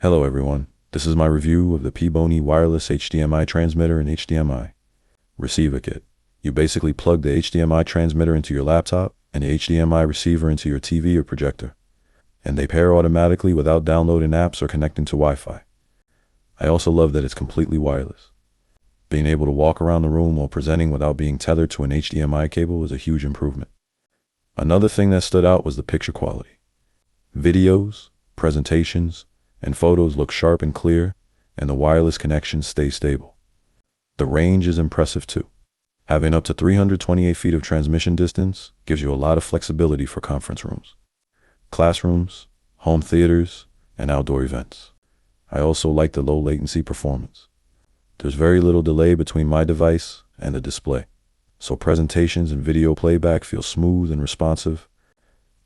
Hello everyone, this is my review of the Peabony wireless HDMI transmitter and HDMI receiver kit. You basically plug the HDMI transmitter into your laptop and the HDMI receiver into your TV or projector, and they pair automatically without downloading apps or connecting to Wi-Fi. I also love that it's completely wireless. Being able to walk around the room while presenting without being tethered to an HDMI cable is a huge improvement. Another thing that stood out was the picture quality. Videos, presentations, and photos look sharp and clear, and the wireless connection stays stable. The range is impressive too. Having up to 328 feet of transmission distance gives you a lot of flexibility for conference rooms, classrooms, home theaters, and outdoor events. I also like the low latency performance. There's very little delay between my device and the display, so presentations and video playback feel smooth and responsive.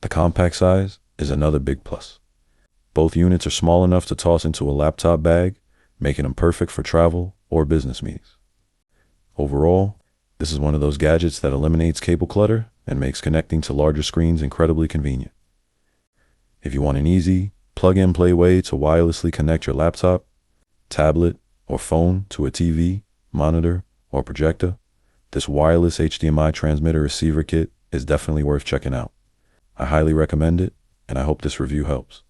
The compact size is another big plus. Both units are small enough to toss into a laptop bag, making them perfect for travel or business meetings. Overall, this is one of those gadgets that eliminates cable clutter and makes connecting to larger screens incredibly convenient. If you want an easy, plug-and-play way to wirelessly connect your laptop, tablet, or phone to a TV, monitor, or projector, this wireless HDMI transmitter receiver kit is definitely worth checking out. I highly recommend it, and I hope this review helps.